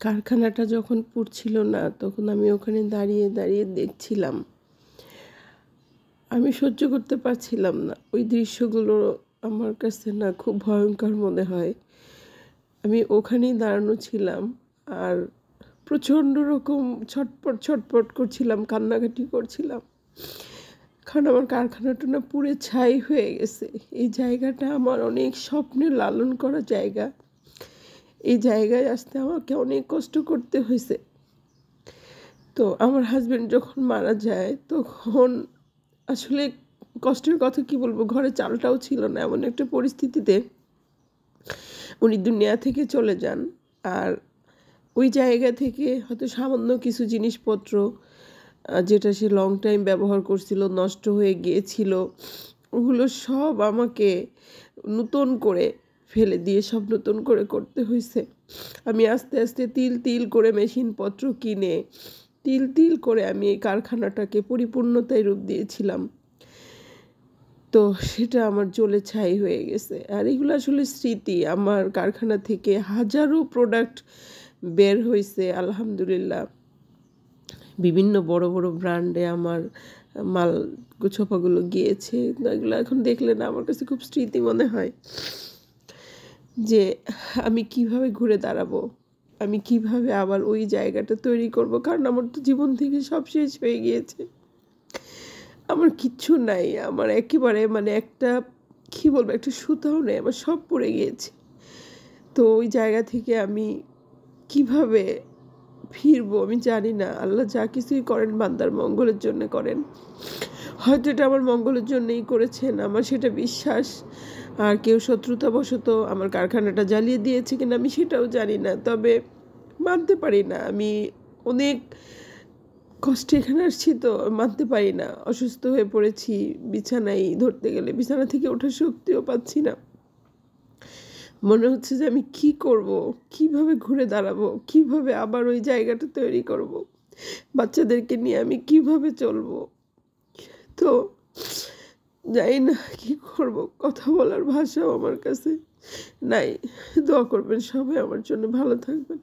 কারখানাটা যখন পুড়ছিল না তখন আমি ওখানে দাঁড়িয়ে দাঁড়িয়ে দেখছিলাম। আমি সহ্য করতে পারছিলাম না। ওই দৃশ্যগুলো আমার কাছে না খুব ভয়ঙ্কর মনে হয়। আমি ওখানেই দাঁড়ানো ছিলাম আর প্রচণ্ড রকম ছটপট ছটপট করছিলাম, কান্নাকাটি করছিলাম। কারণ আমার কারখানাটা না পুড়ে ছাই হয়ে গেছে। এই জায়গাটা আমার অনেক স্বপ্নে লালন করা জায়গা। এই জায়গায় আসতে আমাকে অনেক কষ্ট করতে হয়েছে। তো আমার হাজব্যান্ড যখন মারা যায় তখন আসলে কষ্টের কথা কি বলবো, ঘরে চালটাও ছিল না। এমন একটা পরিস্থিতিতে উনি দুনিয়া থেকে চলে যান। আর ওই জায়গা থেকে হয়তো সামান্য কিছু জিনিসপত্র যেটা সে লং টাইম ব্যবহার করছিল নষ্ট হয়ে গিয়েছিল, ওগুলো সব আমাকে নতুন করে ফেলে দিয়ে সব নতুন করে করতে হয়েছে। আমি আস্তে আস্তে তিল তিল করে মেশিনপত্র কিনে তিল তিল করে আমি এই কারখানাটাকে পরিপূর্ণতায় রূপ দিয়েছিলাম। তো সেটা আমার জ্বলে ছাই হয়ে গেছে। আর এগুলো আসলে স্মৃতি। আমার কারখানা থেকে হাজারো প্রোডাক্ট বের হয়েছে আলহামদুলিল্লাহ। বিভিন্ন বড় বড় ব্র্যান্ডে আমার মাল ছোপাগুলো গিয়েছে। এগুলো এখন দেখলে না আমার কাছে খুব স্মৃতি মনে হয় যে আমি কিভাবে ঘুরে দাঁড়াবো, আমি কিভাবে আবার ওই জায়গাটা তৈরি করব। কারণ আমার তো জীবন থেকে সব শেষ হয়ে গিয়েছে, আমার কিচ্ছু নাই। আমার একেবারে মানে একটা কী বলবো, একটা সুতাও নেই, আমার সব পড়ে গিয়েছে। তো ওই জায়গা থেকে আমি কিভাবে ফিরবো আমি জানি না। আল্লাহ যা কিছুই করেন বান্দার মঙ্গলের জন্য করেন। হয়তো এটা আমার মঙ্গলের জন্যই করেছেন, আমার সেটা বিশ্বাস। আর কেউ শত্রুতাবশত আমার কারখানাটা জ্বালিয়ে দিয়েছে কিনা আমি সেটাও জানি না, তবে মানতে পারি না। আমি অনেক কষ্টে এখানে আসছি, তো মানতে পারি না। অসুস্থ হয়ে পড়েছি, বিছানায় ধরতে গেলে বিছানা থেকে ওঠার শক্তিও পাচ্ছি না। মনে হচ্ছে যে আমি কি করব, কিভাবে ঘুরে দাঁড়াবো, কিভাবে আবার ওই জায়গাটা তৈরি করব, বাচ্চাদেরকে নিয়ে আমি কিভাবে চলবো। তো জানি না কি করব, কথা বলার ভাষাও আমার কাছে নাই। দোয়া করবেন সবাই আমার জন্য, ভালো থাকবেন।